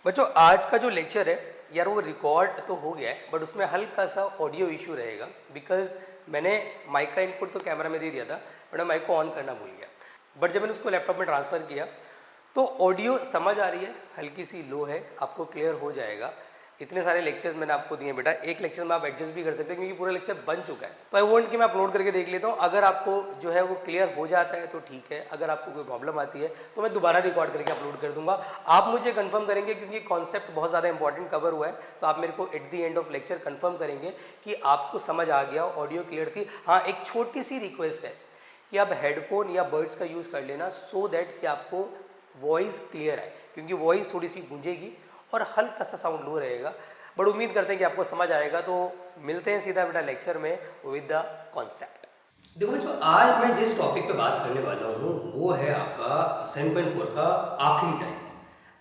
बच्चों आज का जो लेक्चर है यार वो रिकॉर्ड तो हो गया है बट उसमें हल्का सा ऑडियो इशू रहेगा बिकॉज मैंने माइक का इनपुट तो कैमरा में दे दिया था बट मैं माइक को ऑन करना भूल गया। बट जब मैंने उसको लैपटॉप में ट्रांसफ़र किया तो ऑडियो समझ आ रही है, हल्की सी लो है, आपको क्लियर हो जाएगा। इतने सारे लेक्चर्स मैंने आपको दिए बेटा, एक लेक्चर में आप एडजस्ट भी कर सकते हैं क्योंकि पूरा लेक्चर बन चुका है। तो आई वांट कि मैं अपलोड करके देख लेता हूँ, अगर आपको जो है वो क्लियर हो जाता है तो ठीक है, अगर आपको कोई प्रॉब्लम आती है तो मैं दोबारा रिकॉर्ड करके अपलोड कर दूंगा। आप मुझे कंफर्म करेंगे क्योंकि कॉन्सेप्ट बहुत ज़्यादा इंपॉर्टेंट कवर हुआ है, तो आप मेरे को at the end of lecture confirm करेंगे कि आपको समझ आ गया, ऑडियो क्लियर थी। हाँ, एक छोटी सी रिक्वेस्ट है कि आप हेडफोन या बर्ड्स का यूज़ कर लेना सो दैट कि आपको वॉइस क्लियर आए, क्योंकि वॉइस थोड़ी सी गूंजेगी और हल्का सा साउंड लो रहेगा। बट उम्मीद करते हैं कि आपको समझ आएगा। तो मिलते हैं सीधा बेटा लेक्चर में विद द कॉन्सेप्ट। देखो बच्चों, आज मैं जिस टॉपिक पे बात करने वाला हूँ वो है आपका 7.4 का आखिरी type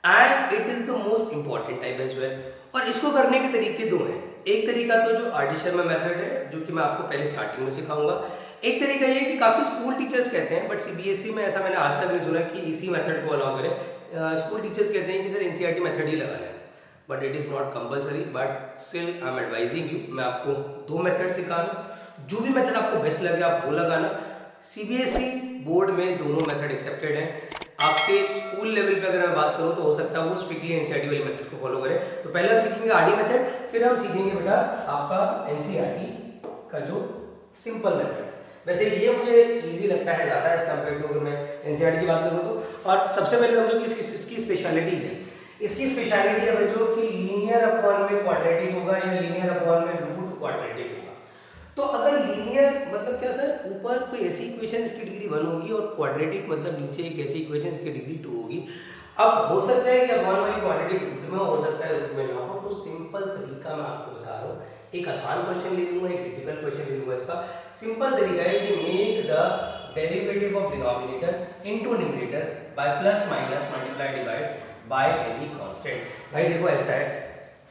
and it is the most important type as well. और इसको करने के तरीके दो हैं। एक तरीका तो जो आर डी शर्मा मेथड है जो कि मैं आपको पहले स्टार्टिंग में सिखाऊंगा। एक तरीका ये कि काफ़ी स्कूल टीचर्स कहते हैं, बट सीबीएसई में ऐसा मैंने आज तक नहीं सुना कि इसी मेथड को अलाउ करें। स्कूल टीचर्स कहते हैं कि सर एनसीईआरटी मेथड ही लगाना है, but it is not compulsory, but still I am advising you. मैं आपको दो मेथड सिखा रहा हूँ, जो भी मेथड आपको बेस्ट लगे आप वो लगाना। सीबीएसई बोर्ड में दोनों मेथड एक्सेप्टेड हैं। आपके स्कूल लेवल पे अगर मैं बात करूँ तो हो सकता है वो स्ट्रिक्टली एनसीईआरटी वाली मेथड को फॉलो करें। तो पहले हम सीखेंगे आरडी मेथड, फिर हम सीखेंगे बेटा आपका एनसीईआरटी का जो सिंपल मेथड है। वैसे ये मुझे इजी लगता है ज़्यादा एज कम्पेयर टू अगर मैं एनसीईआरटी की बात करूँ तो। और सबसे पहले समझो कि इसकी स्पेशलिटी है। इसकी स्पेशलिटी है बच्चों कि लीनियर अपॉन में क्वाड्रेटिक होगा या लीनियर अपॉन में रूट क्वाड्रेटिक होगा। तो अगर लीनियर मतलब क्या सर, ऊपर कोई ऐसी इक्वेशन इसकी डिग्री 1 होगी और क्वाड्रेटिक मतलब नीचे एक ऐसी इक्वेशन इसकी डिग्री 2 होगी। अब हो सकता है कि अपॉन वाली क्वाड्रेटिक रूट में हो सकता है रूट में ना हो। तो सिंपल तरीका मैं आपको बता रहा हूँ, एक आसान क्वेश्चन ले लूंगा, एक डिफिकल्ट क्वेश्चन ले लूंगा। इसका सिंपल तरीका है कि make the derivative of denominator into numerator bye plus minus multiply divide by any constant. भाई देखो ऐसा है,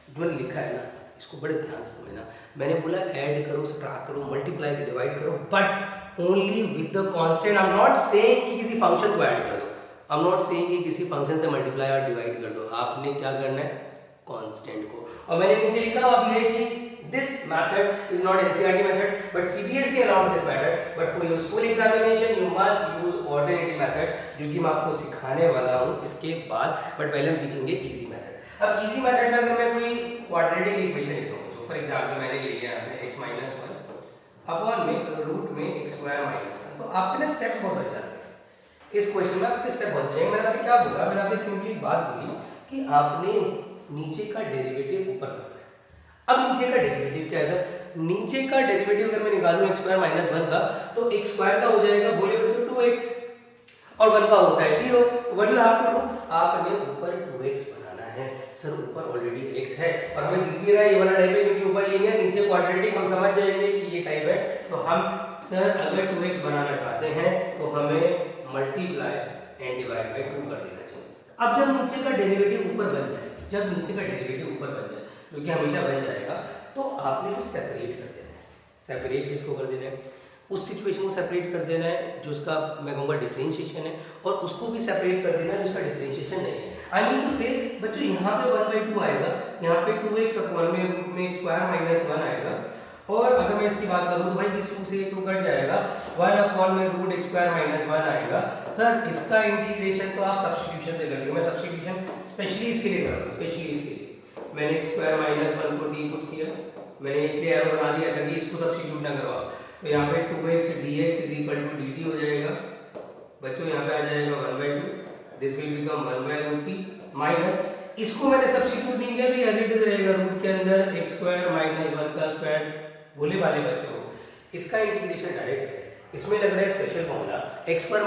जो मैंने लिखा है ना इसको बड़े ध्यान से समझना। मैंने बोला ऐड करो, सब्ट्रैक्ट करो, मल्टीप्लाई डिवाइड करो, but only with the constant. I am not saying कि किसी फंक्शन को ऐड कर दो, आई एम नॉट सेइंग कि किसी फंक्शन से मल्टीप्लाई और डिवाइड कर दो। आपने क्या करना है, कांस्टेंट को। और मैंने नीचे लिखा हुआ भी है कि this method is not NCERT method but CBSE allowed this method, but for your school examination you must use alternative method, जो कि मैं आपको सिखाने वाला हूँ इसके बाद। बट पहले हम सीखेंगे इजी मेथड। अब इजी मेथड में अगर मैं कोई क्वाड्रेटिक इक्वेशन लिखता हूँ, जो फॉर एग्जांपल मैंने ले लिया है x - 1 अपॉन में रूट में x² - 1, तो आपके ना स्टेप्स बहुत बच जाते हैं। इस क्वेश्चन में आपके स्टेप बहुत बचेंगे। मैंने आपसे क्या बोला, मैंने आपसे सिंपली एक बात बोली कि आपने नीचे का डेरिवेटिव ऊपर करना है। अब नीचे का डेरिवेटिव क्या है सर, नीचे का डेरिवेटिव अगर मैं निकालूं x² - 1 का, तो x² का हो जाएगा, बोले बच्चों 2x और 1 का होता है 0। तो what you have to do, आपने ऊपर 2x बनाना है। सर ऊपर ऑलरेडी x है और हमें दिख भी रहा है ये वाला टाइप है क्योंकि ऊपर लीनियर नीचे क्वाड्रेटिक, हम समझ जाएंगे कि ये टाइप है। तो हम सर अगर 2x बनाना चाहते हैं तो हमें मल्टीप्लाई एंड डिवाइड बाय 2 कर देना चाहिए। अब जब नीचे का डेरिवेटिव ऊपर बन जाए, जब नीचे का डेरिवेटिव ऊपर बन जाए जो कि हमेशा बन जाएगा, तो आपने फिर सेपरेट कर देना है। सेपरेट किसको कर देना है, उस सिचुएशन को सेपरेट कर देना है जो उसका मैं कहूँगा डिफरेंशिएशन है, और उसको भी सेपरेट कर देना है जिसका डिफरेंशिएशन नहीं है। आई मीन टू से बच्चों यहाँ पे 1/2 आएगा, यहाँ पे 2x अपॉन में रूट में x² - 1 आएगा। और अगर मैं इसकी बात करूँ तो भाई इस 2 से 2 कट जाएगा, 1 अपॉन में रूट x² - 1 आएगा। सर इसका इंटीग्रेशन तो आप सब्स्टिट्यूशन से कर लेंगे। मैं सब्स्टिट्यूशन स्पेशली इसके लिए कर रहा हूँ, स्पेशली इसके लिए मैंने x² - 1 को डी पुट किया, मैंने इसलिए एरो बना दिया ताकि इसको सब्स्टिट्यूट ना करवाओ। तो यहाँ पे 2x dx = dt हो जाएगा बच्चों, यहाँ पे आ जाएगा 1/2, this will become 1/√t minus, इसको मैंने सब्स्टिट्यूट नहीं किया तो एज इट इज रहेगा रूट के अंदर x² - 1 का स्क्वायर। बोले वाले बच्चों इसका इंटीग्रेशन डायरेक्ट है, इसमें लग रहा है स्पेशल फॉर्मूला x² -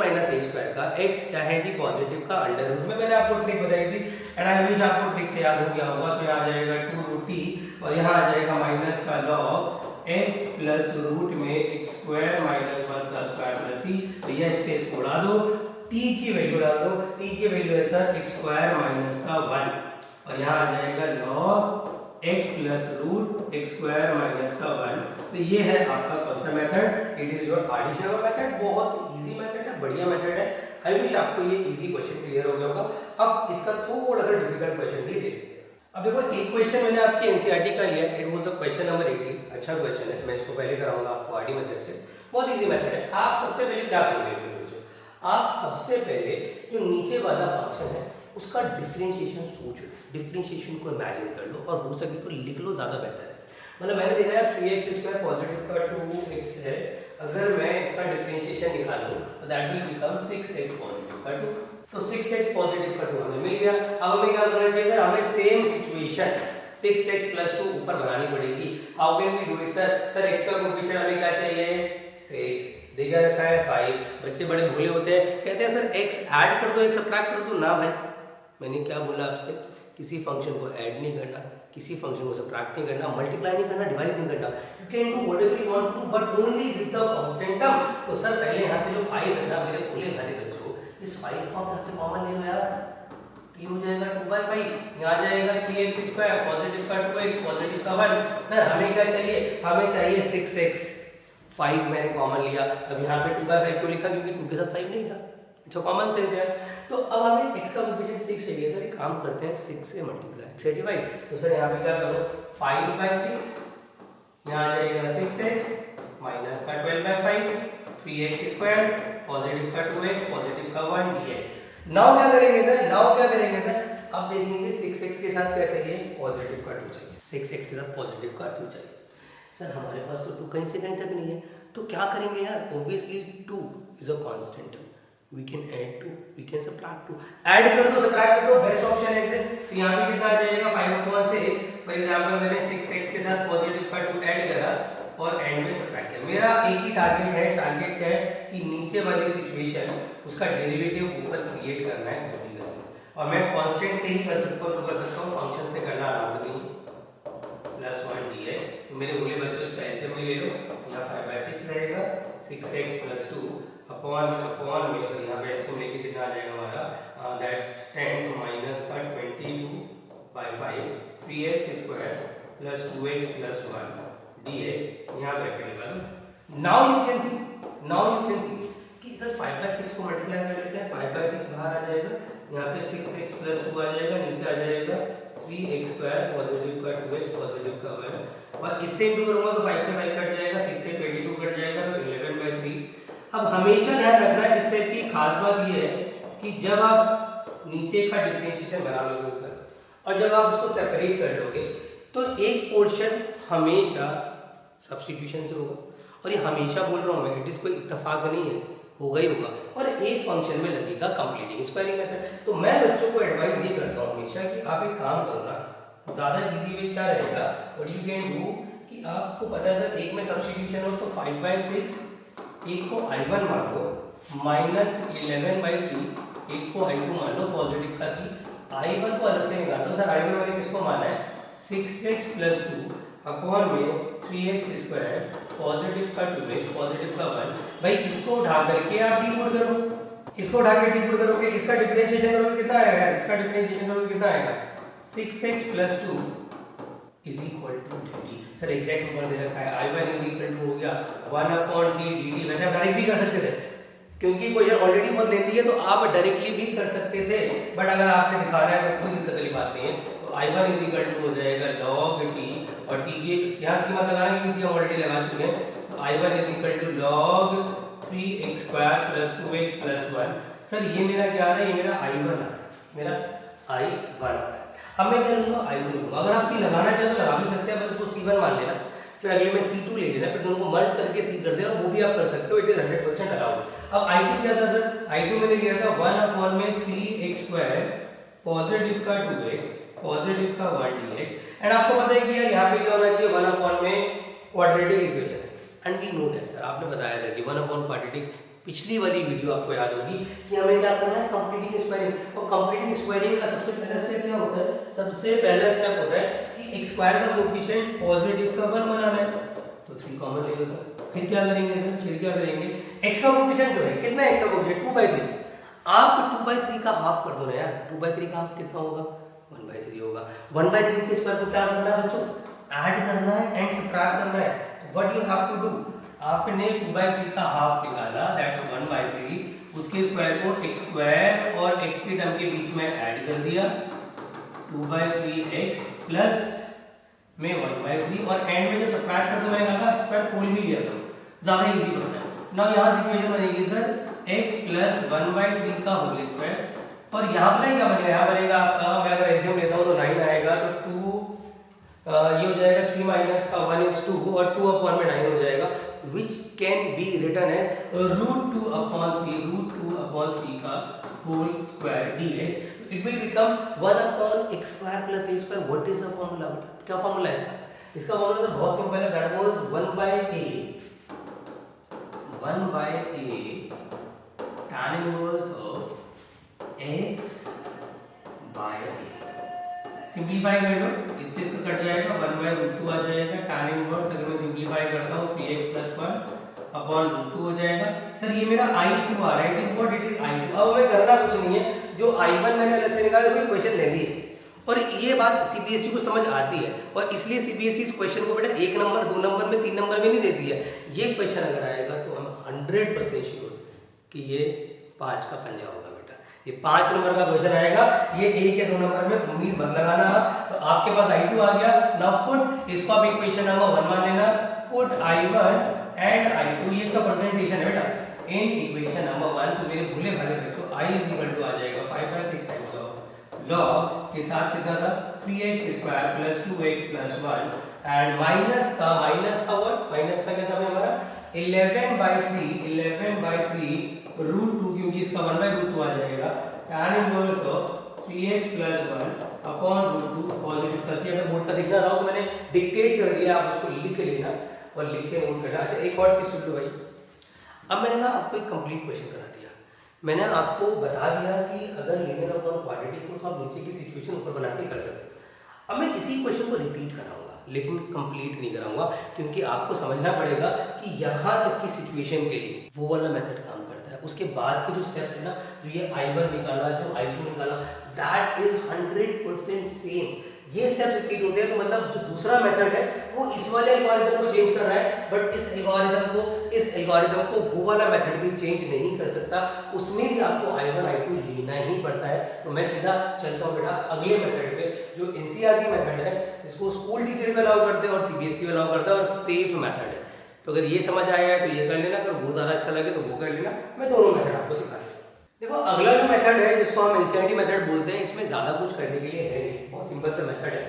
a² का, x क्या है जी पॉजिटिव का अंडर रूट में। मैंने आपको ट्रिक बताई थी एंड आई विश आपको ट्रिक से याद हो गया होगा। तो यहाँ आ जाएगा 2√t और यहाँ आ जाएगा माइनस का लॉग x प्लस रूट में x² - 1 का स्क्वायर प्लस c। तो यह इससे इसको उड़ा दो, t की वैल्यू डाल दो, t की वैल्यू है सर x² - 1 और यहाँ आ जाएगा log x plus root x² - 1। तो ये है आपका कौन सा method, it is your R D Sharma method. बहुत इजी मेथड है, बढ़िया मेथड है। आई विश आपको ये इजी क्वेश्चन क्लियर हो गया होगा। अब इसका थोड़ा सा डिफिकल्ट क्वेश्चन भी ले लेते हैं। अब देखो एक क्वेश्चन मैंने आपके एनसीईआरटी का लिया, it was a question number 18। अच्छा क्वेश्चन है, मैं इसको पहले कराऊंगा आपको आरडी मेथड से। बहुत इजी मेथड है। आप सबसे पहले क्या करोगे मेरे बच्चों, आप सबसे पहले जो नीचे वाला फंक्शन है उसका डिफरेंशिएशन सोचो, डिफरेंशिएशन को इमेजिन कर लो और हो सके तो लिख लो, ज़्यादा बेहतर है। मतलब मैंने देखा है 3x² पॉजिटिव का 2x है, अगर मैं इसका डिफरेंशिएशन निकालूं तो that will become 6x positive का 2। तो 6x पॉजिटिव का 2 हमें मिल गया। अब हमें क्या करना चाहिए सर, हमें सेम सिचुएशन 6x + 2 ऊपर बनानी पड़ेगी। How can we do it sir? Sir x का कोएफिशिएंट हमें क्या चाहिए, 6, देखा रखा है 5। बच्चे बड़े भोले होते हैं, कहते हैं सर x ऐड कर दो, x सब्ट्रैक्ट कर दो। ना भाई, मैंने क्या बोला आपसे, किसी फंक्शन को ऐड नहीं करना, किसी फंक्शन को सब्ट्रैक्ट नहीं करना, मल्टीप्लाई नहीं करना, डिवाइड नहीं करना। You can do whatever you want to do but only with the constant term. तो सर पहले यहाँ से जो 5 है ना मेरे भोले भाले बच्चों, इस 5 को आप यहाँ से कॉमन ले लो यार, ये हो जाएगा 2/5, यहाँ जाएगा 3x² पॉजिटिव का 2x पॉजिटिव का 1। सर हमें क्या चाहिए, हमें चाहिए 6x। 5 मैंने कॉमन लिया, अब यहाँ पे 2/5 क्यों लिखा, क्योंकि 2 के साथ 5 नहीं था। इट्स अ कॉमन सेंस है। तो अब हमें x का कोएफिशिएंट 6 चाहिए। सर एक काम करते हैं, 6 से मल्टीप्लाई 6 डिवाइड। तो सर यहाँ पे क्या करो, 5/6 यहाँ आ जाएगा 6x माइनस का 12/5 3x² पॉजिटिव का 2x पॉजिटिव का 1 dx। नाउ क्या करेंगे सर, नाउ क्या करेंगे सर, अब देखेंगे 6x के साथ क्या चाहिए, पॉजिटिव का 2 चाहिए। 6x के साथ पॉजिटिव का 2 चाहिए। सर हमारे पास तो 2 कहीं से कहीं तक नहीं है, तो क्या करेंगे यार, obviously 2 is a constant, we can add 2, we can subtract 2। Add कर दो, सब्ट्रैक्ट कर दो, बेस्ट ऑप्शन है इसे। तो यहाँ पे कितना आ जाएगा 5/6। फॉर एग्जांपल मैंने 6x के साथ पॉजिटिव का 2 ऐड करा और एंड में सब्ट्रैक्ट किया। मेरा एक ही टारगेट है, टारगेट क्या है कि नीचे वाली सिचुएशन उसका डेरिवेटिव ऊपर क्रिएट करना है, कुछ भी करना है। और मैं कांस्टेंट से ही कर सकता हूँ, तो कर सकता हूँ, फंक्शन से करना अलाउड नहीं, +1 dx। तो मेरे बोले बच्चों इसका एलसीएम ले लो, यहाँ 5/6 रहेगा, 6x + 2 अपॉन में, और यहाँ पे एलसीएम लेके कितना आ जाएगा हमारा, दैट्स 10 तो माइनस का 22/5 3x² + 2x + 1 dx। यहाँ ब्रैकेट लगा दो। नाउ यू कैन सी कि सर 5/6 को मल्टीप्लाई कर लेते हैं, 5/6 बाहर आ जाएगा, यहाँ पे 6x + 2 आ जाएगा, नीचे आ जाएगा 3x² पॉजिटिव का 2x पॉजिटिव का 1, और इससे इंटू करूंगा तो 5 से 5 कट जाएगा, 6 से 22 कट जाएगा, तो 11/3। अब हमेशा ध्यान रखना है, इस टाइप की खास बात ये है कि जब आप नीचे का डिफरेंशिएशन बना लोगे ऊपर और जब आप उसको सेपरेट कर लोगे तो एक पोर्शन हमेशा सब्स्टिट्यूशन से होगा, और ये हमेशा बोल रहा हूँ मैं, इट इज कोई इत्तेफाक नहीं है, होगा ही होगा, और एक फंक्शन में लगेगा कंप्लीटिंग स्क्वायरिंग मेथड। तो मैं बच्चों को एडवाइस ये करता हूँ हमेशा कि आप एक काम करो ना, ज़्यादा इजी वे क्या रहेगा, व्हाट यू कैन डू कि आपको पता है सर एक में सब्स्टिट्यूशन हो तो 5/6 एक को I1 मान लो, -11/3 एक को I2 मान लो पॉजिटिव का C। I1 को अलग से निकाल दो। सर I1 मैंने किसको माना है, 6x + 2 अपॉन में 3x² पॉजिटिव का 2x पॉजिटिव का 1। भाई इसको उठा करके आप डिनोट करो, इसको उठा के डिनोट करोगे, इसका डिफरेंशिएशन करोगे कितना आएगा, इसका डिफरेंशिएशन करोगे कितना आएगा, 6x + 2 = 20। सर एग्जैक्ट नंबर दे रखा है, I1 = हो गया 1/d dt। वैसे आप डायरेक्ट भी कर सकते थे, क्योंकि क्वेश्चन ऑलरेडी बहुत लेंथी है, तो आप डायरेक्टली भी कर सकते थे, बट अगर आपने दिखाना है तो कोई दिक्कत वाली बात नहीं है। तो I1 हो जाएगा log t, और t की यहाँ सीमा लगाना है, किसी हम ऑलरेडी लगा चुके हैं। तो I1 log 3x² + 2x + 1। Sir ये मेरा क्या आ रहा है, ये मेरा I1 आ रहा है, मेरा I1 आ रहा है। अब मैं क्या लूंगा, I2 लूंगा। अगर आप C लगाना चाहे तो लगा भी सकते हैं, बस उसको C1 मान लेना, फिर अगले में C2 ले लेना, फिर दोनों को मर्ज करके C कर देना, वो भी आप कर सकते हो, इट इज 100% अलाउड। अब I2 क्या था सर, I2 मैंने लिया था 1/3x² पॉजिटिव का 2x पॉजिटिव का 1 dx। एंड आपको पता है कि यार यहाँ पे क्या होना चाहिए, 1/में quadratic equation, and we know that. Sir आपने बताया था कि 1/ क्वाड्रेटिक, पिछली वाली वीडियो आपको याद होगी कि हमें क्या करना है, कंप्लीटिंग स्क्वायरिंग। और कंप्लीटिंग स्क्वायरिंग का सबसे पहला स्टेप क्या होता है, सबसे पहला स्टेप होता है कि x² का कोएफिशिएंट पॉजिटिव का 1 बनाना है, तो 3 कॉमन ले लो सर। फिर क्या करेंगे सर, फिर क्या करेंगे, x का कोएफिशिएंट जो है कितना है, x का कोएफिशिएंट 2/3, आप 2/3 का हाफ कर दो ना यार, 2/3 का हाफ कितना होगा, 1/3 होगा। 1/3 के स्क्वायर को क्या करना है बच्चों, ऐड करना है एंड सब्ट्रैक्ट करना है। What you have to do, आपने 2/3 का हाफ निकाला, दैट्स 1/3, उसके स्क्वायर को x स्क्वायर और x के टर्म के बीच में ऐड कर दिया 2/3x प्लस में 1/3 और एंड में जब सब्ट्रैक्ट कर दो मैंने कहा स्क्वायर खोल भी लिया था, ज्यादा इजी पड़ता है। नाउ यहाँ से इक्वेशन बनेगी सर x प्लस 1/3 का होल स्क्वायर और यहाँ पर क्या बनेगा, यहाँ बनेगा आपका, मैं अगर एग्जाम लेता हूँ तो 9 आएगा तो 2 ये हो जाएगा 3 माइनस का 1 is 2 और 2/9 हो जाएगा which can be written as √2/3 का whole square dx. It will become 1/x square plus a square. What is the formula? क्या फॉर्मूला है इसका? इसका फॉर्मूला तो बहुत सिंपल है, that was 1/a tan inverse of x by a. Simplify कर दो, इससे इसका कट जाएगा 1/√2 आ जाएगा tan इनवर्स, अगर मैं सिंपलीफाई करता हूँ 3x + 1/√2 हो जाएगा। सर ये मेरा I2 आ रहा है, it is what it is I2। अब हमें करना कुछ नहीं है, जो I1 मैंने अलग से निकाला कोई क्वेश्चन ले ली है और ये बात सीबीएसई को समझ आती है और इसलिए सीबीएसई इस क्वेश्चन को बेटा 1 नंबर 2 नंबर में 3 नंबर में नहीं देती है। ये क्वेश्चन अगर आएगा तो हम 100% श्योर कि ये 5 का पंजा होगा बेटा, ये 5 नंबर का क्वेश्चन आएगा, ये 1 या 2 नंबर में उम्मीद मत लगाना। तो आपके पास I2 आ गया, नाउ पुट इसको आप इक्वेशन नंबर 1 मान लेना, पुट I1 एंड I2, ये इसका प्रेजेंटेशन है बेटा इन इक्वेशन नंबर 1। तो मेरे भूले भाले बच्चों I = आ जाएगा 5/6 टाइम्स ऑफ log के साथ कितना था 3x square plus 2x plus 1 and minus का व्हाट, माइनस का क्या था हमारा 11/3 √2 क्योंकि इसका 1/√2 आ जाएगा tan inverse of 3x plus 1/√2 positive का। अगर बोर्ड का दिखना रहा हो तो मैंने डिक्टेट कर दिया, आप उसको लिख लेना और लिख के नोट करना। अच्छा एक और चीज सुन लो भाई, अब मैंने ना आपको एक कंप्लीट क्वेश्चन करा दिया, मैंने आपको बता दिया कि अगर लीनियर अपॉन क्वाड्रेटिक हो तो आप नीचे की सिचुएशन ऊपर बना के कर सकते हो। अब मैं इसी क्वेश्चन को रिपीट कराऊंगा लेकिन कंप्लीट नहीं कराऊंगा क्योंकि आपको समझना पड़ेगा कि यहाँ तक की सिचुएशन के लिए वो वाला मेथड काम करता है। उसके बाद के जो स्टेप्स है ना, जो ये I1 निकाला, जो I2 निकाला, दैट इज 100% सेम। ये स्टेप्स रिपीट होते हैं तो मतलब जो दूसरा मेथड है वो इस वाले एल्गोरिथम को चेंज कर रहा है, बट इस एल्गोरिथम को वो वाला मेथड भी चेंज नहीं कर सकता, उसमें भी आपको I1 I2 लेना ही पड़ता है। तो मैं सीधा चलता हूँ बेटा अगले मेथड पे, जो एनसीईआरटी मेथड है, जिसको स्कूल टीचर भी अलाउ करते हैं और सीबीएसई भी अलाउ करता है और सेफ मेथड है। तो अगर ये समझ आएगा तो ये कर लेना, अगर वो ज़्यादा अच्छा लगे तो वो कर लेना, मैं दोनों मेथड आपको सिखा दूँगा। देखो अगला जो मेथड है जिसको हम एनसीईआरटी मेथड बोलते हैं, इसमें ज़्यादा कुछ करने के लिए है नहीं, बहुत सिंपल सा मेथड है।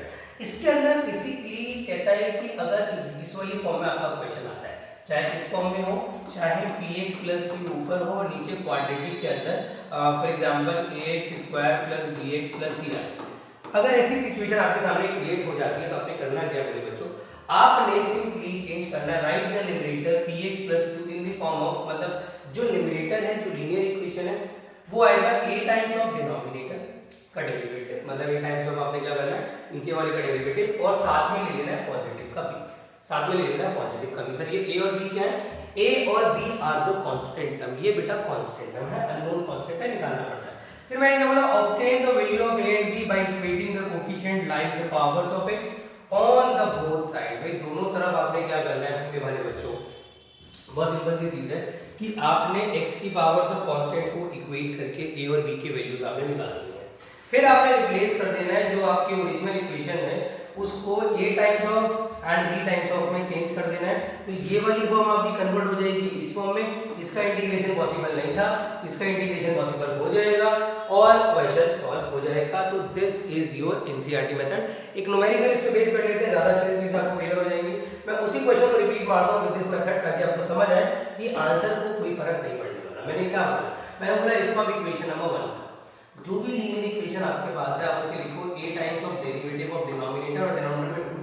इसके अंदर बेसिकली कहता है कि अगर इस वाली फॉर्म में आपका क्वेश्चन आता है, चाहे इस फॉर्म में हो, चाहे px प्लस के ऊपर हो और नीचे क्वाड्रेटिक के अंदर for example ax square plus bx plus c आए, अगर ऐसी सिचुएशन आपके सामने क्रिएट हो जाती है तो आपने करना क्या मेरे बच्चों, आपने सिंपली चेंज करना है, right the numerator px plus q in the form of, मतलब जो न्यूमरेटर है, जो लीनियर इक्वेशन है, वो आएगा a टाइम्स ऑफ डिनोमिनेटर का डेरिवेटिव, मतलब a टाइम्स ऑफ आपने क्या करना है नीचे वाले का डेरिवेटिव और साथ में ले लेना है पॉजिटिव का b, साथ में ले लेना है पॉजिटिव का b। सर ये a और b क्या है, a और b are the constant term, ये बेटा कांस्टेंट टर्म है, अननोन कांस्टेंट है, निकालना पड़ता है। फिर मैंने क्या बोला, obtain the value of a and b by equating the coefficient like the powers of x on the both side. भाई दोनों तरफ आपने क्या करना है मेरे वाले बच्चों, बहुत सिंपल सी चीज है कि आपने x की पावर जो कांस्टेंट को इक्वेट करके a और b की वैल्यूज आपने निकालनी है, फिर आपने रिप्लेस कर देना है जो आपकी ओरिजिनल इक्वेशन है उसको a times of and b times of में चेंज कर देना है। तो ये वाली फॉर्म आपकी कन्वर्ट हो जाएगी इस फॉर्म में, इसका इंटीग्रेशन पॉसिबल नहीं था, इसका इंटीग्रेशन पॉसिबल हो जाएगा और क्वेश्चन सॉल्व हो जाएगा। तो this is your NCERT method. एक न्यूमेरिकल इस पे बेस कर लेते हैं, ज्यादा अच्छे से आपको क्लियर हो जाएंगी। मैं उसी क्वेश्चन को रिपीट मारता हूं विद दिस मेथड ताकि आपको समझ आए कि आंसर को कोई फर्क नहीं पड़ने वाला। मैंने क्या बोला, मैंने बोला इसको आप इक्वेशन नंबर 1, जो भी लीनियर इक्वेशन आपके पास है आप उसे लिखो a times of derivative of denominator और डिनोमिनेटर में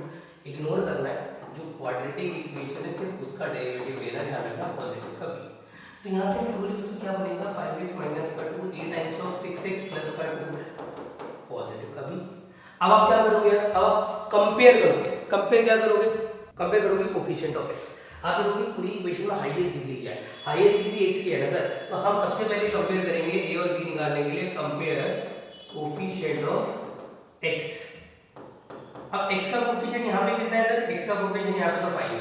इग्नोर करना है, जो क्वाड्रेटिक इक्वेशन है सिर्फ उसका डेरिवेटिव लेना, ध्यान रखना पॉजिटिव का b। तो यहां से बोले बच्चों क्या बनेगा 5x माइनस का 2 a times of 6x plus का 2 पॉजिटिव का b। अब आप क्या करोगे, अब आप कंपेयर करोगे, कंपेयर करोगे कोएफिशिएंट ऑफ x। आप देखोगे पूरी इक्वेशन में हाईएस्ट डिग्री क्या है, हाईएस्ट डिग्री x की है ना सर, तो हम सबसे पहले कंपेयर करेंगे a और b निकालने के लिए, कंपेयर कोएफिशिएंट ऑफ x। अब x का कोएफिशिएंट यहां पे कितना है सर, x का कोएफिशिएंट यहां पे तो 5 है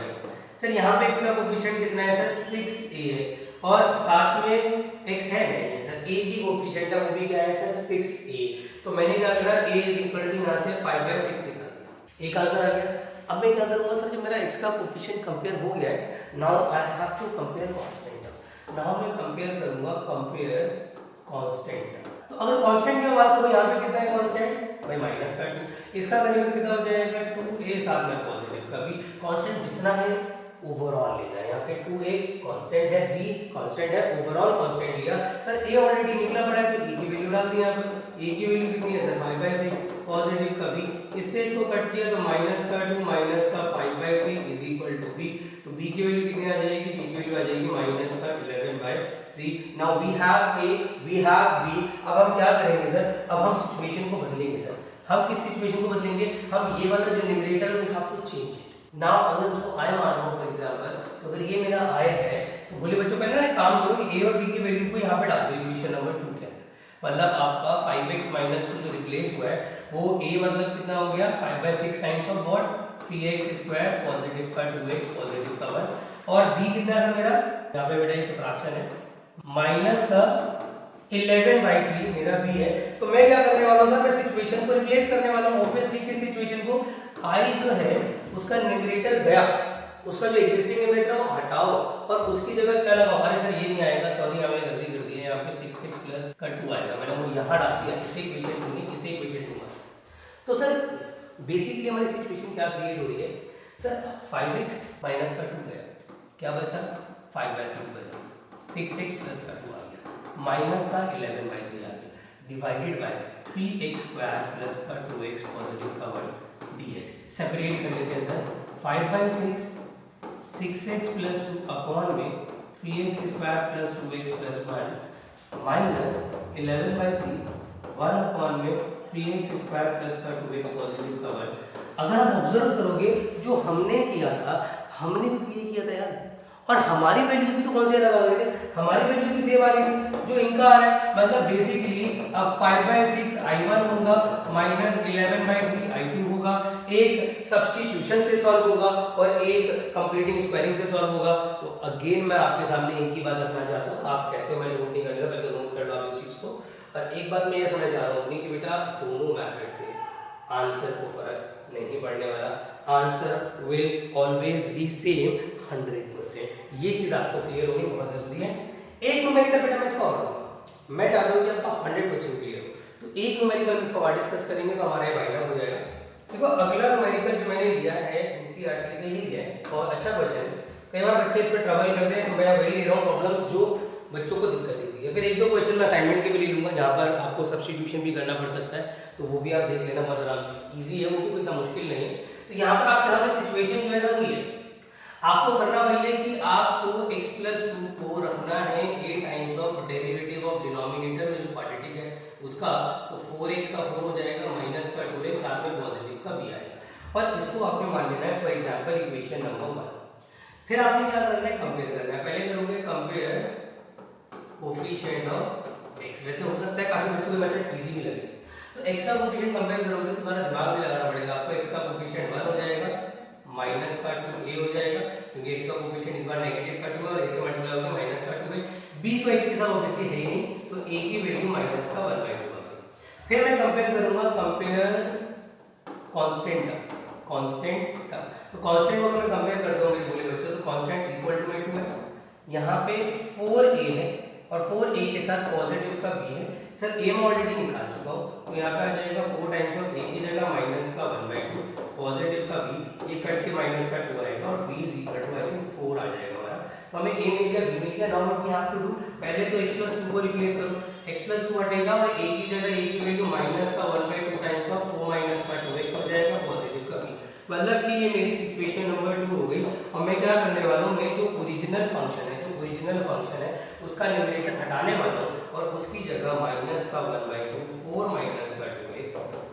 सर, यहां पे x का कोएफिशिएंट कितना है सर 6a है और साथ में x है नहीं है सर, a की कोफिशिएंट है वो भी क्या है सर 6a। तो मैंने क्या करा a इज इक्वल टू यहाँ से 5/6 निकाल दिया, एक आंसर आ गया। अब मैं क्या करूंगा सर, जब मेरा x का कोफिशिएंट कंपेयर हो गया है, now I have to compare constant. Now मैं कंपेयर करूंगा, कंपेयर कांस्टेंट। तो अगर कांस्टेंट की बात करूं, यहाँ पे कितना है कांस्टेंट भाई -2, इसका करीब कितना हो जाएगा 2a, साथ में पॉजिटिव का भी। कांस्टेंट जितना है ओवरऑल लेना है, यहाँ पे 2a कांस्टेंट है, b कांस्टेंट है, ओवरऑल कांस्टेंट लिया सर। a ऑलरेडी निकला पड़ा है तो a की वैल्यू डाल दी यहाँ पर। a की वैल्यू कितनी है सर 5/6, पॉजिटिव का b, इससे इसको कट किया तो -2 -5/3 इज इक्वल टू b। तो b की वैल्यू कितनी आ जाएगी, b की वैल्यू आ जाएगी -11/3। Now we have a, we have b। अब हम क्या करेंगे सर, अब हम सिचुएशन को बदलेंगे सर। हम किस सिचुएशन को बदलेंगे, हम ये वाला जो numerator we have to change it. Now अगर इसको i मान लो फॉर एग्जांपल, तो अगर ये मेरा i है तो बोले बच्चों पहले ना एक काम करो, a और b की वैल्यू को यहाँ पे डाल दो इक्वेशन नंबर 2 के अंदर। मतलब आपका 5x - 2 जो रिप्लेस हुआ है वो a मतलब कितना हो गया 5/6 times of what 3x² positive का 2x पॉजिटिव का 1, और b कितना है मेरा, यहाँ पे बेटा ये सबट्रैक्शन है, -11/3 मेरा b है। तो मैं क्या करने वाला हूँ सर, मैं सिचुएशंस को रिप्लेस करने वाला हूँ। ऑब्वियसली किस सिचुएशन को, i जो है उसका न्यूमरेटर गया, उसका जो एग्जिस्टिंग न्यूमरेटर वो हटाओ और उसकी जगह क्या लगाओ। अरे सर ये नहीं आएगा, सॉरी हमने गलती कर दी है, यहाँ पे 6x प्लस का 2 आएगा, मैंने वो यहाँ डाल दिया, इसे इक्वेशन 2 नहीं इसे इक्वेशन 2 में। तो सर बेसिकली हमारी सिचुएशन क्या क्रिएट हो रही है सर, 5x माइनस का 2 गया, क्या बचा 5/6 बचा, 6x प्लस का 2 आ गया, माइनस का 11/3 आ गया, डिवाइडेड बाय 3x² प्लस का 2x पॉजिटिव का 1 dx। सेपरेट कर लेते हैं सर, 5/6 6x प्लस 2 अपॉन में 3x² plus 2x plus 1 minus 11/3 1 upon में 3x² प्लस का 2x पॉजिटिव का 1। अगर आप ऑब्जर्व करोगे जो हमने किया था, हमने भी तो ये किया था यार, और हमारी वैल्यूज भी तो कौन से अलग आ गए थे, हमारी वैल्यूज भी सेम आ गई थी जो इनका आ रहा है। मतलब बेसिकली अब 5/6 i1 होगा माइनस 11/3 i2 होगा, एक सब्स्टिट्यूशन से सॉल्व होगा और एक कंप्लीटिंग स्क्वायरिंग से सॉल्व होगा। तो अगेन मैं आपके सामने एक ही बात रखना चाहता हूँ, आप कहते हो मैं नोट नहीं करूंगा, पहले नोट कर लो आप इस चीज को। और एक बात मैं रखना चाह रहा हूँ कि बेटा दोनों मेथड से आंसर को फर्क नहीं पड़ने वाला, answer will always be same 100%। ये चीज आपको क्लियर होनी बहुत जरूरी है। एक न्यूमेरिकल बेटा मैं इसको और लूंगा, मैं चाहता हूँ कि आपका 100% क्लियर हो। तो एक न्यूमेरिकल में इसको और डिस्कस करेंगे तो हमारा ये वाइंड अप हो जाएगा। देखो अगला न्यूमेरिकल जो मैंने लिया है एनसीईआरटी से ही लिया है और अच्छा क्वेश्चन, कई बार बच्चे इस पर ट्रबल करते हैं तो मैं वही ले रहा हूँ प्रॉब्लम्स जो बच्चों को दिक्कत देती है। फिर एक दो क्वेश्चन मैं असाइनमेंट के भी ले लूंगा जहाँ पर आपको सब्स्टिट्यूशन भी करना पड़ सकता है, तो वो भी आप देख लेना बहुत आराम से, ईजी है, वो भी इतना मुश्किल नहीं है। तो यहाँ पर आपके सामने सिचुएशन जो है ना ये आपको करना वही है कि आपको x + 2 को रखना है a times of derivative of denominator में जो क्वाड्रेटिक है उसका, तो 4x का 4 हो जाएगा माइनस का 2x साथ में पॉजिटिव का भी आएगा और इसको आपने मान लेना है फॉर एग्जांपल इक्वेशन नंबर 1। फिर आपने क्या करना है, कंपेयर करना है। पहले करोगे कंपेयर कोफिशिएंट ऑफ x, वैसे हो सकता है काफी बच्चों को मेथड इजी भी लगे, तो x का कोफिशिएंट कंपेयर करोगे तो थोड़ा दिमाग भी लगाना पड़ेगा आपको। x का कोफिशिएंट 1 हो जाएगा माइनस का 2a हो जाएगा क्योंकि x का कोफिशिएंट इस बार नेगेटिव का 2 है और a से मल्टीप्लाई होकर माइनस का 2 है, b तो x के साथ ऑब्वियसली है ही नहीं, तो a की वैल्यू माइनस का 1/2 आ गई। फिर मैं कंपेयर करूंगा, कंपेयर कांस्टेंट का, तो कांस्टेंट को मैं कंपेयर करता हूं मेरे बोले बच्चों, तो कांस्टेंट इक्वल टू में 2 है, यहां पे 4a है और 4a के साथ पॉजिटिव का b है। सर a में ऑलरेडी निकाल चुका हूं तो यहां पे आ जाएगा 4 टाइम्स ऑफ a की जगह माइनस का 1/2 पॉजिटिव का b, ये कट के माइनस का 2 आएगा और b is equal to I think 4 आ जाएगा हमारा। तो हमें a मिल गया, b मिल गया। Now what we have to do, पहले तो x + 2 को रिप्लेस करो, x + 2 हटेगा और a की जगह a की वैल्यू माइनस का 1/2 टाइम्स ऑफ 4 माइनस का 2x हो जाएगा पॉजिटिव का b। मतलब कि ये मेरी सिचुएशन नंबर 2 हो गई और मैं क्या करने वाला हूं, मैं जो ओरिजिनल फंक्शन है उसका न्यूमरेटर हटाने वाला हूं और उसकी जगह माइनस का 1/2 4 माइनस का 2x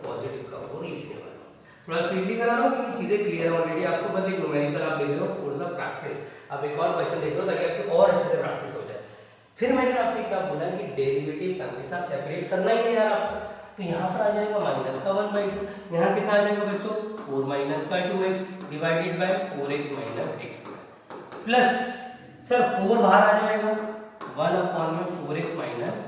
पॉजिटिव का 4 लिखने वाला हूं। थोड़ा स्पीडली करा रहा हूं क्योंकि चीजें क्लियर है ऑलरेडी, आपको बस एक न्यूमेरिकल आप देख रहे हो फॉर द प्रैक्टिस, आप एक और क्वेश्चन देख रहे हो ताकि आपकी और अच्छे से प्रैक्टिस हो जाए। फिर मैंने आपसे क्या बोला कि डेरिवेटिव टर्म के साथ सेपरेट करना ही है यार आपको, तो यहाँ पर आ जाएगा माइनस का 1/2, यहाँ कितना आ जाएगा बच्चों 4 माइनस का 2x divided by 4x minus x2 plus sir 4 बाहर आ जाएगा 1/4x माइनस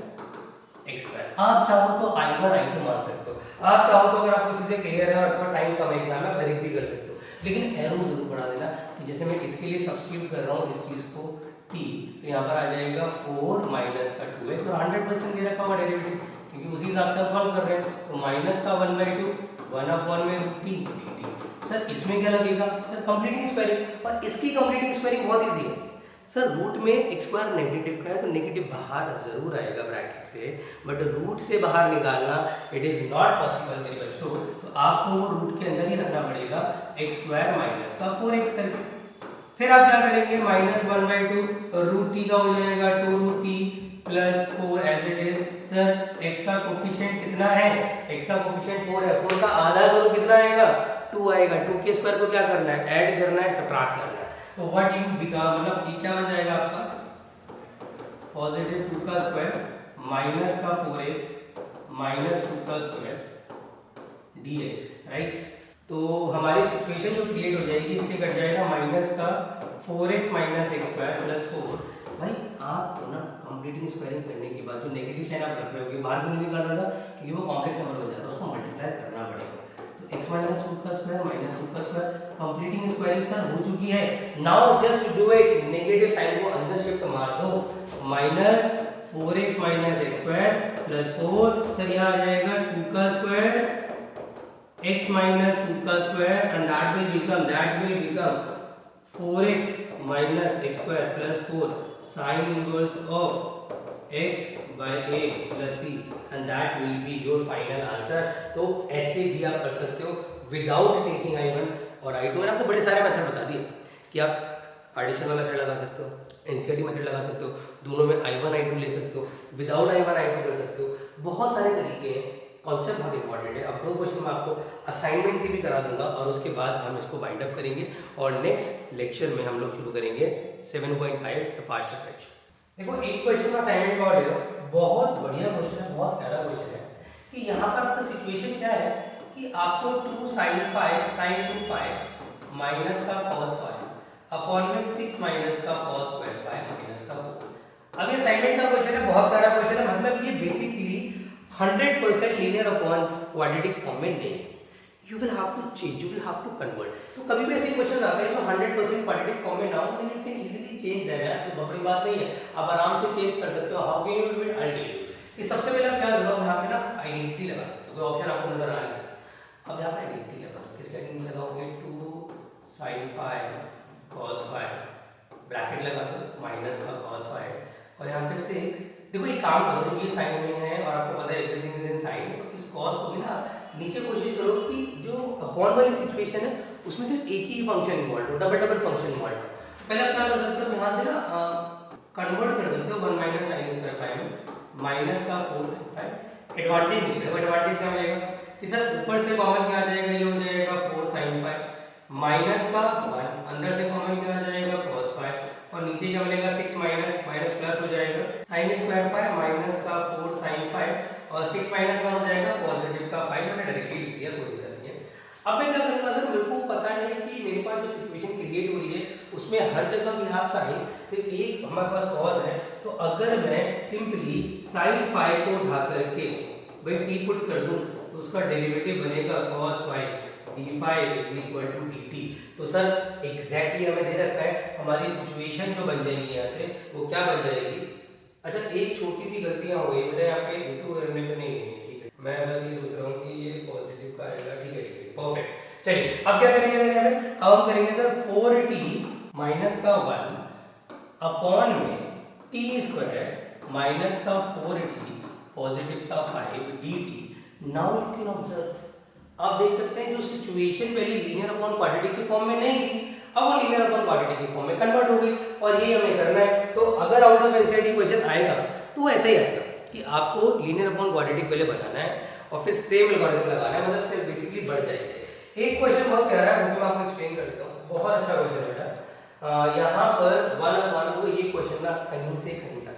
एक्स स्क्वायर। आप चाहो तो I1 I2 मान सकते हो, आप चाहो तो अगर आपको चीजें क्लियर है और आपका टाइम कम है एग्जाम में करेक्ट भी कर सकते हो, लेकिन एरो जरूर बढ़ा देना कि जैसे मैं इसके लिए सब्स्टिट्यूट कर रहा हूँ इस चीज को t, तो यहाँ पर आ जाएगा 4 माइनस का 2x और 100% दे रखा हुआ डेरिवेटिव क्योंकि उसी हिसाब से हम सॉल्व कर रहे हैं, तो माइनस का 1/2 1/√t। सर इसमें क्या लगेगा सर कंप्लीटिंग स्क्वायरिंग, और इसकी कंप्लीटिंग स्क्वायरिंग बहुत इजी है सर। रूट में x स्क्वायर नेगेटिव का है तो नेगेटिव बाहर जरूर आएगा ब्रैकेट से, बट रूट से बाहर निकालना इट इज नॉट पॉसिबल मेरे बच्चों, तो आपको वो रूट के अंदर ही रखना पड़ेगा x स्क्वायर माइनस का 4x करके। फिर आप क्या करेंगे -1/2 रूट t का हो जाएगा 2√t plus 4 as it is. Sir x का कोफिशिएंट कितना है, x का कोफिशिएंट 4 है, 4 का आधा करो कितना आएगा 2 आएगा, 2 के स्क्वायर को क्या करना है ऐड करना है सबट्रैक्ट करना है, तो व्हाट यू बिकम मतलब ये क्या बन जाएगा आपका पॉजिटिव 2 का स्क्वायर माइनस का 4x माइनस 2 का स्क्वायर dx, राइट। तो हमारी सिचुएशन जो क्रिएट हो जाएगी इससे कट जाएगा माइनस का 4x minus x square plus 4। भाई आप ना कंप्लीटिंग स्क्वायरिंग करने के बाद जो नेगेटिव साइन आप रख रहे हो बाहर क्यों नहीं निकाल रहा था क्योंकि वो कॉम्प्लेक्स नंबर बन जाता है, उसको मल्टीप्लाई करना पड़ेगा, तो x माइनस 2 का स्क्वायर माइनस 2 का स्क्वायर कंप्लीटिंग स्क्वायरिंग सर हो चुकी है। Now just do it, negative sign को अंदर शिफ्ट मार दो, minus 4x minus x square plus 4, sir यहाँ आ जाएगा 2 का स्क्वायर x माइनस 2 का square and that will become 4x minus x square plus 4 sin inverse of x by a plus c and that will be your final answer। तो ऐसे भी आप कर सकते हो विदाउट टेकिंग I1 और I2। मैंने आपको बड़े सारे मेथड बता दिए कि आप एडिशन वाला मेथड लगा सकते हो, एनसीईआरटी मेथड लगा सकते हो, दोनों में I1 I2 ले सकते हो, विदाउट I1 I2 कर सकते हो, बहुत सारे तरीके हैं। कॉन्सेप्ट बहुत इंपॉर्टेंट है। अब 2 क्वेश्चन मैं आपको असाइनमेंट की भी करा दूंगा और उसके बाद हम इसको बाइंड अप करेंगे और नेक्स्ट लेक्चर में हम लोग शुरू करेंगे 7.5 पार्शियल फ्रैक्शन। देखो एक क्वेश्चन असाइनमेंट का और ले लो, बहुत बढ़िया क्वेश्चन है, बहुत प्यारा क्वेश्चन है कि यहाँ पर आपका सिचुएशन क्या है कि आपको 2 sin 2 माइनस का cos 5 अपॉन में 6 माइनस का cos स्क्वायर 5 माइनस का 4। अब ये असाइनमेंट का क्वेश्चन है, बहुत प्यारा क्वेश्चन है, मतलब ये basically 100% linear upon quadratic form में नहीं है। You will have to change, you will have to convert. तो कभी भी ऐसे क्वेश्चन आते हैं जो 100% क्वाड्रेटिक फॉर्म में ना हो, then you can easily change that यार, तो बड़ी बात नहीं है, आप आराम से चेंज कर सकते हो। How can you do it, I tell you. कि सबसे पहले आप क्या करो, यहाँ पे ना आइडेंटिटी लगा सकते हो, कोई ऑप्शन आपको नजर आ रही है, अब यहाँ पे आइडेंटिटी लगा लो। किसकी आइडेंटिटी लगाओगे, 2 sin 5 cos 5 ब्रैकेट लगा दो माइनस का cos 5 और यहाँ पे 6। देखो एक काम करो, जब ये साइन में है और आपको पता है एवरीथिंग इज इन साइन, तो इस cos को भी ना नीचे कोशिश करो कि जो अपॉन वाली सिचुएशन है उसमें सिर्फ एक ही फंक्शन इन्वॉल्व हो, डबल फंक्शन इन्वॉल्व हो। पहले आप क्या कर सकते हो, यहाँ से ना कन्वर्ट कर सकते हो 1 माइनस sin स्क्वायर 5 में माइनस का 4 sin 5। एडवांटेज मिलेगा, एडवांटेज क्या मिलेगा कि सर ऊपर से कॉमन क्या आ जाएगा, ये हो जाएगा 4 sin 5 माइनस का 1, अंदर से कॉमन क्या आ जाएगा cos 5 और नीचे क्या मिलेगा 6 माइनस माइनस प्लस हो जाएगा sin स्क्वायर 5 माइनस का 4 sin 5 और 6 माइनस 1 हो जाएगा पॉजिटिव का 5। मैंने डायरेक्टली लिख दिया, कोई दिक्कत नहीं है। अब मैं क्या करूंगा सर, मेरे को पता है कि मेरे पास जो सिचुएशन क्रिएट हो रही है उसमें हर जगह वी हैव साइन, सिर्फ एक हमारे पास cos है, तो अगर मैं सिंपली sin 5 को उठा करके भाई t पुट कर दूं तो उसका डेरिवेटिव बनेगा cos 5 d5 is equal to dt। तो सर एग्जैक्टली हमें दे रखा है, हमारी सिचुएशन जो बन जाएगी यहाँ से वो क्या बन जाएगी। अच्छा एक छोटी सी गलतियां हो गई, मैंने यहाँ पे इनटू करने पे नहीं लेनी, ठीक है, मैं बस ये सोच रहा हूँ कि ये पॉजिटिव का आएगा, ठीक है परफेक्ट। चलिए अब क्या करेंगे यहाँ पे, अब हम करेंगे सर 4t माइनस का 1 अपॉन में t स्क्वायर माइनस का 4t पॉजिटिव का 5 dt। Now you can observe, आप देख सकते हैं जो सिचुएशन पहले लीनियर अपॉन क्वाड्रेटिक के फॉर्म में नहीं थी, अब वो लीनियर अपॉन क्वाड्रेटिक के फॉर्म में कन्वर्ट हो गई और ये हमें करना है। तो अगर आउट ऑफ एनसीईआरटी क्वेश्चन आएगा तो ऐसा ही आएगा कि आपको लीनियर अपॉन क्वाड्रेटिक पहले बनाना है और फिर सेम एल्गोरिथम लगाना है, मतलब सिर्फ बेसिकली बढ़ जाएंगे। एक क्वेश्चन बहुत प्यारा है, वो मैं आपको एक्सप्लेन कर देता हूँ, बहुत अच्छा क्वेश्चन है बेटा। यहाँ पर 1 को ये क्वेश्चन ना कहीं से कहीं तक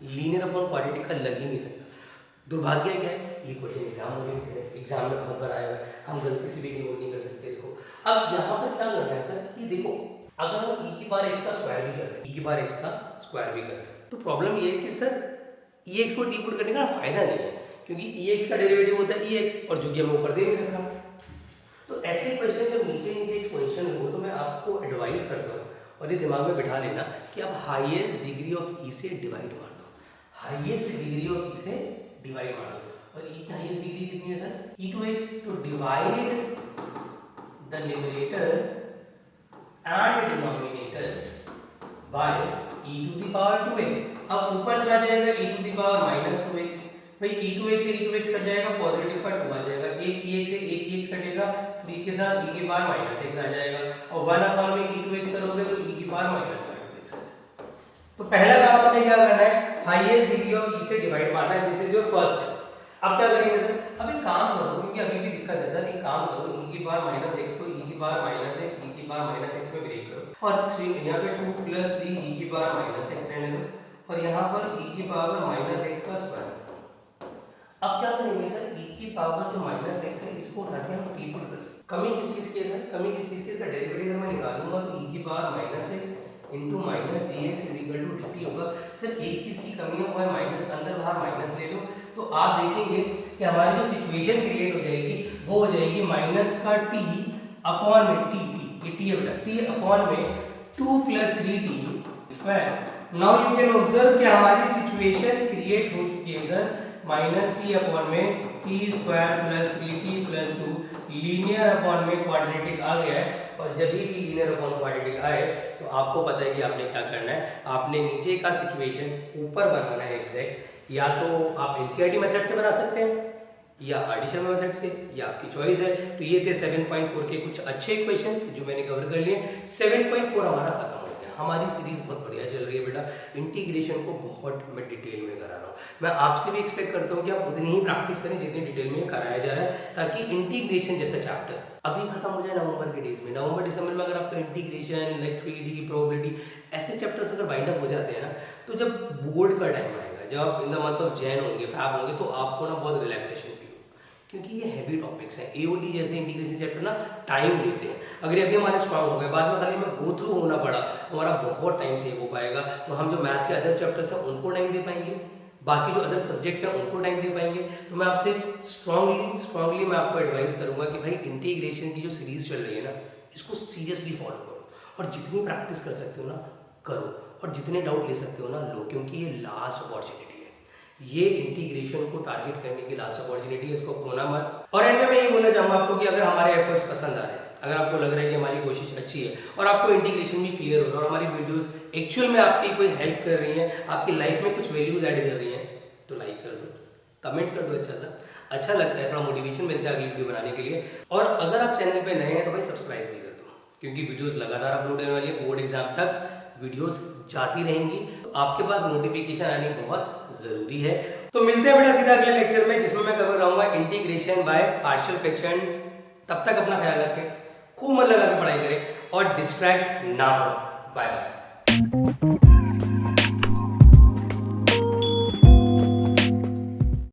लीनियर अपॉन क्वाड्रेटिक का लग ही नहीं सकता। दुर्भाग्य क्या है, ये क्वेश्चन एग्जाम ओरिएंटेड है, एग्जाम में बहुत बार आया हुआ है, हम गलती से भी इग्नोर नहीं कर सकते इसको। अब यहाँ पर क्या करना है सर कि देखो, अगर हम e की पावर x का स्क्वायर भी कर रहे हैं, e की पावर x का स्क्वायर भी कर रहे हैं, तो प्रॉब्लम ये है कि सर EX को टी पुट करने का फायदा नहीं है, क्योंकि EX का डेरिवेटिव होता है EX और जो कि हमें ऊपर दे रखा। तो ऐसे क्वेश्चन जब नीचे नीचे एक्सपोनेंशियल हो तो मैं आपको एडवाइस करता हूँ और ये दिमाग में बिठा लेना कि आप हाईएस्ट डिग्री ऑफ ई से डिवाइड मार दो, हाईएस्ट डिग्री ऑफ ई से डिवाइड मार दो। और ई की हाईएस्ट डिग्री कितनी है सर? e2x। तो divide the numerator and denominator by e to the power 2x। अब ऊपर चला जाएगा e to the power -2x, भाई e2x से e2x कट जाएगा, पॉजिटिव का 2 आ जाएगा, एक e से एक e कटेगा, 3 के साथ e की पावर -x आ जाएगा, और 1 अपॉन में e2x करोगे तो e की पावर -2x आ जाएगा। तो पहला काम आपने क्या करना है, हाईएस्ट डिग्री ऑफ e से डिवाइड मारना है, this is your first step. अब क्या करेंगे सर? अब एक काम करो, क्योंकि अभी भी दिक्कत है सर, एक काम करो, e की पावर -x को e की पावर -x, e की पावर -x में ब्रेक करो, और 3 यहाँ पे 2 + 3 e की पावर -x रहने दो, और यहाँ पर e की पावर -x का स्क्वायर। अब क्या करेंगे सर, e की पावर जो -x है इसको उठा के हम टी पुट कर सकते हैं। कमी किस चीज की है सर? कमी किस चीज की? इसका डेरिवेटिव अगर मैं निकालूंगा तो e की power -x into -dx dt होगा। सर एक चीज की कमी है, वो है माइनस, अंदर बाहर माइनस ले लो, तो आप देखेंगे कि हमारी जो सिचुएशन क्रिएट हो जाएगी वो हो जाएगी माइनस का t अपॉन में t, ये t है बेटा, t अपॉन में 2 + 3t square. Now you can observe कि हमारी सिचुएशन क्रिएट हो चुकी है सर, -t अपॉन में t square + 3t + 2 linear upon में क्वाड्रेटिक आ गया है। और जब भी लीनियर अपॉन क्वाड्रेटिक आए तो आपको पता है कि आपने क्या करना है, आपने नीचे का सिचुएशन ऊपर बनाना है एग्जैक्ट। या तो आप एनसीईआरटी मेथड से बना सकते हैं या आर्डिशन मेथड से, या आपकी चॉइस है। तो ये थे 7.4 के कुछ अच्छे क्वेश्चंस जो मैंने कवर कर लिए। 7.4 हमारा खत्म हो गया। हमारी सीरीज बहुत बढ़िया चल रही है बेटा, इंटीग्रेशन को बहुत मैं डिटेल में करा रहा हूँ। मैं आपसे भी एक्सपेक्ट करता हूँ कि आप उतनी ही प्रैक्टिस करें जितनी डिटेल में कराया जा रहा है, ताकि इंटीग्रेशन जैसा चैप्टर अभी खत्म हो जाए नवंबर के डेज में। नवंबर दिसंबर में अगर आपका इंटीग्रेशन लाइक 3D प्रोबेबिलिटी ऐसे चैप्टर्स अगर बाइंड अप हो जाते हैं ना, तो जब बोर्ड का टाइम आएगा, जब आप in the month of Jain होंगे, फैब होंगे, तो आपको ना बहुत रिलैक्सेशन फील होगा, क्योंकि ये हैवी टॉपिक्स हैं। एओडी जैसे इंटीग्रेशन चैप्टर ना टाइम लेते हैं। अगर अभी हमारे स्ट्रांग हो गए, बाद में खाली हमें गो थ्रू होना पड़ा, तो हमारा बहुत टाइम सेव हो पाएगा। तो हम जो मैथ्स के अदर चैप्टर्स हैं उनको टाइम दे पाएंगे, बाकी जो अदर सब्जेक्ट है उनको टाइम दे पाएंगे। तो मैं आपसे स्ट्रांगली मैं आपको एडवाइस करूंगा कि भाई इंटीग्रेशन की जो सीरीज चल रही है ना, इसको सीरियसली फॉलो करो, और जितनी प्रैक्टिस कर सकते हो ना करो, और जितने डाउट ले सकते हो ना लो, क्योंकि ये लास्ट अपॉर्चुनिटी है। ये इंटीग्रेशन को टारगेट करने की लास्ट अपॉर्चुनिटी है, इसको खोना मत। और एंड में मैं ये बोलना चाहूंगा आपको कि अगर हमारे एफर्ट्स पसंद आ रहे हैं, अगर आपको लग रहा है कि हमारी कोशिश अच्छी है और आपको इंटीग्रेशन भी क्लियर हो रहा है, और हमारी वीडियोस एक्चुअल में आपकी कोई हेल्प कर रही हैं, आपकी लाइफ में कुछ वैल्यूज ऐड कर रही हैं, तो लाइक कर दो, कमेंट कर दो, अच्छा लगता है, थोड़ा मोटिवेशन मिलता है अगली वीडियो बनाने के लिए। और अगर आप चैनल पे नए हैं तो भाई सब्सक्राइब भी कर दो, क्योंकि वीडियोस लगातार अपलोड होने वाली है। बोर्ड एग्जाम तक वीडियोस जाती रहेंगी, तो आपके पास नोटिफिकेशन आनी बहुत जरूरी है। तो मिलते हैं बेटा सीधा अगले लेक्चर में, जिसमें मैं कवर कराऊंगा इंटीग्रेशन बाय पार्शियल फ्रैक्शन। तब तक अपना ख्याल रखें, खूब मन लगा के पढ़ाई करें और डिस्ट्रैक्ट ना हो। Bye bye.